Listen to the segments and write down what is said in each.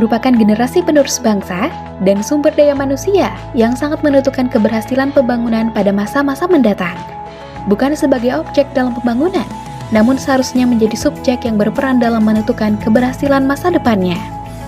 merupakan generasi penerus bangsa dan sumber daya manusia yang sangat menentukan keberhasilan pembangunan pada masa-masa mendatang. Bukan sebagai objek dalam pembangunan, namun seharusnya menjadi subjek yang berperan dalam menentukan keberhasilan masa depannya.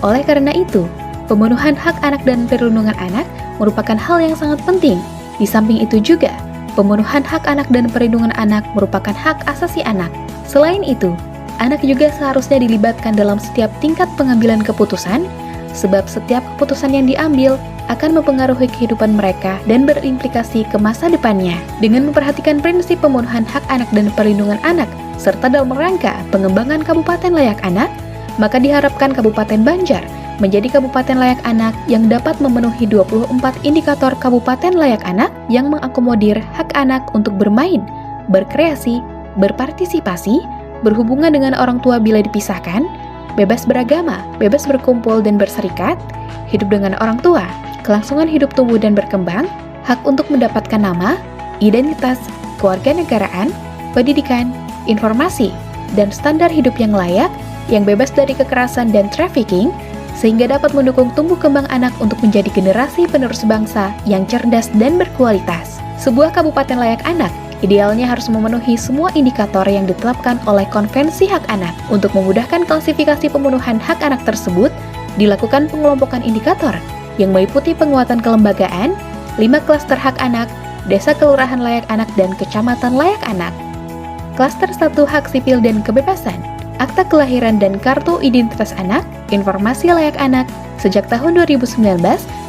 Oleh karena itu, pemenuhan hak anak dan perlindungan anak merupakan hal yang sangat penting. Di samping itu juga, pemenuhan hak anak dan perlindungan anak merupakan hak asasi anak. Selain itu, anak juga seharusnya dilibatkan dalam setiap tingkat pengambilan keputusan, sebab setiap keputusan yang diambil akan mempengaruhi kehidupan mereka dan berimplikasi ke masa depannya. Dengan memperhatikan prinsip pemenuhan hak anak dan perlindungan anak, serta dalam rangka pengembangan Kabupaten Layak Anak, maka diharapkan Kabupaten Banjar menjadi kabupaten layak anak yang dapat memenuhi 24 indikator kabupaten layak anak yang mengakomodir hak anak untuk bermain, berkreasi, berpartisipasi, berhubungan dengan orang tua bila dipisahkan, bebas beragama, bebas berkumpul dan berserikat, hidup dengan orang tua, kelangsungan hidup tumbuh dan berkembang, hak untuk mendapatkan nama, identitas, kewarganegaraan, pendidikan, informasi, dan standar hidup yang layak, yang bebas dari kekerasan dan trafficking, sehingga dapat mendukung tumbuh kembang anak untuk menjadi generasi penerus bangsa yang cerdas dan berkualitas. Sebuah kabupaten layak anak idealnya harus memenuhi semua indikator yang ditetapkan oleh Konvensi Hak Anak. Untuk memudahkan klasifikasi pemenuhan hak anak tersebut, dilakukan pengelompokan indikator yang meliputi penguatan kelembagaan, 5 klaster hak anak, desa kelurahan layak anak, dan kecamatan layak anak. Klaster 1 hak sipil dan kebebasan, akta kelahiran dan kartu identitas anak, informasi layak anak. Sejak tahun 2019,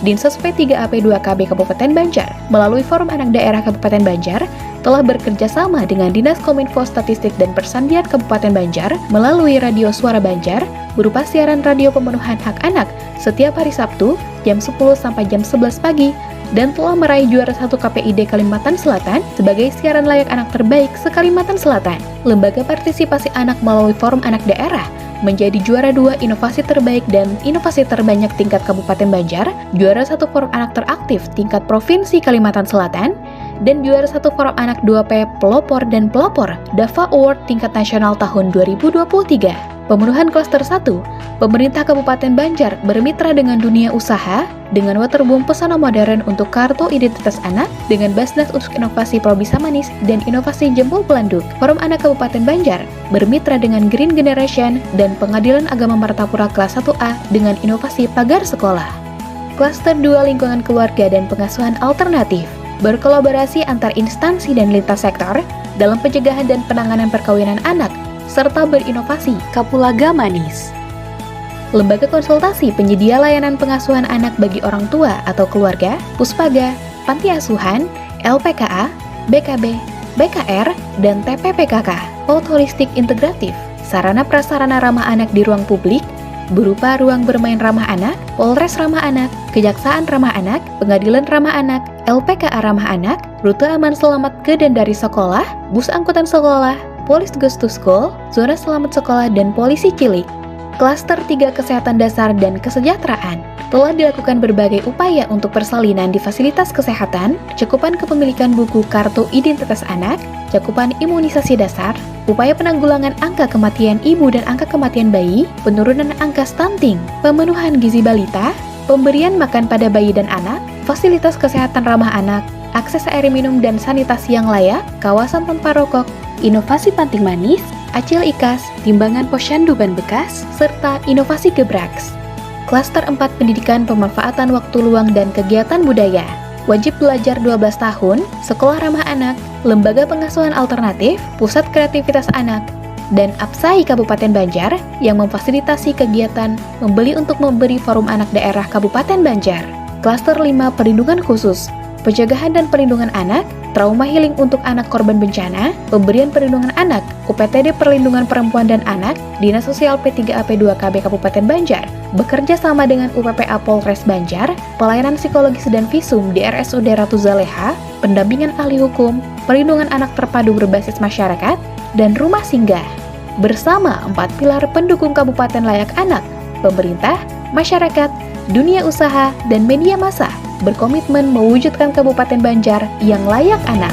Dinsos P3AP2KB Kabupaten Banjar melalui Forum Anak Daerah Kabupaten Banjar telah bekerja sama dengan Dinas Kominfo Statistik dan Persandian Kabupaten Banjar melalui Radio Suara Banjar berupa siaran radio pemenuhan hak anak setiap hari Sabtu jam 10 sampai jam 11 pagi dan telah meraih juara 1 KPID Kalimantan Selatan sebagai siaran layak anak terbaik se-Kalimantan Selatan. Lembaga Partisipasi Anak melalui Forum Anak Daerah menjadi juara 2 inovasi terbaik dan inovasi terbanyak tingkat Kabupaten Banjar, juara 1 Forum Anak teraktif tingkat Provinsi Kalimantan Selatan, dan juara 1 Forum Anak 2P Pelopor dan Pelopor DAFA Award tingkat nasional tahun 2023. Pemenuhan klaster 1, pemerintah Kabupaten Banjar bermitra dengan dunia usaha, dengan Waterboom Pesona Modern untuk kartu identitas anak, dengan Basnas untuk inovasi Probisa Manis dan inovasi Jempol Pelanduk. Forum Anak Kabupaten Banjar bermitra dengan Green Generation dan Pengadilan Agama Martapura kelas 1A dengan inovasi Pagar Sekolah. Klaster 2 lingkungan keluarga dan pengasuhan alternatif, berkolaborasi antar instansi dan lintas sektor dalam pencegahan dan penanganan perkawinan anak, serta berinovasi Kapulaga Manis. Lembaga konsultasi penyedia layanan pengasuhan anak bagi orang tua atau keluarga, Puspaga, Panti Asuhan, LPKA, BKB, BKR, dan TPPKK. Out Holistik Integratif, sarana prasarana ramah anak di ruang publik, berupa ruang bermain ramah anak, Polres ramah anak, Kejaksaan ramah anak, Pengadilan ramah anak, LPKA ramah anak, rute aman selamat ke dan dari sekolah, bus angkutan sekolah, Polis Goes to School, zona selamat sekolah, dan polisi cilik. Klaster 3 kesehatan dasar dan kesejahteraan. Telah dilakukan berbagai upaya untuk persalinan di fasilitas kesehatan, cakupan kepemilikan buku kartu identitas anak, cakupan imunisasi dasar, upaya penanggulangan angka kematian ibu dan angka kematian bayi, penurunan angka stunting, pemenuhan gizi balita, pemberian makan pada bayi dan anak, fasilitas kesehatan ramah anak, akses air minum dan sanitasi yang layak, kawasan tanpa rokok, inovasi panting manis, acil ikas, timbangan posyandu ban bekas, serta inovasi gebraks. Klaster 4 pendidikan pemanfaatan waktu luang dan kegiatan budaya. Wajib belajar 12 tahun, sekolah ramah anak, lembaga pengasuhan alternatif, pusat kreativitas anak, dan APSAI Kabupaten Banjar yang memfasilitasi kegiatan membeli untuk memberi Forum Anak Daerah Kabupaten Banjar. Klaster 5 perlindungan khusus, pencegahan dan perlindungan anak, trauma healing untuk anak korban bencana, pemberian perlindungan anak, UPTD Perlindungan Perempuan dan Anak, Dinas Sosial P3AP2KB Kabupaten Banjar, bekerja sama dengan UPPA Polres Banjar, pelayanan psikologis dan visum di RSUD Ratu Zaleha, pendampingan ahli hukum, perlindungan anak terpadu berbasis masyarakat, dan rumah singgah. Bersama 4 pilar pendukung Kabupaten Layak Anak, pemerintah, masyarakat, dunia usaha, dan media massa berkomitmen mewujudkan Kabupaten Banjar yang layak anak.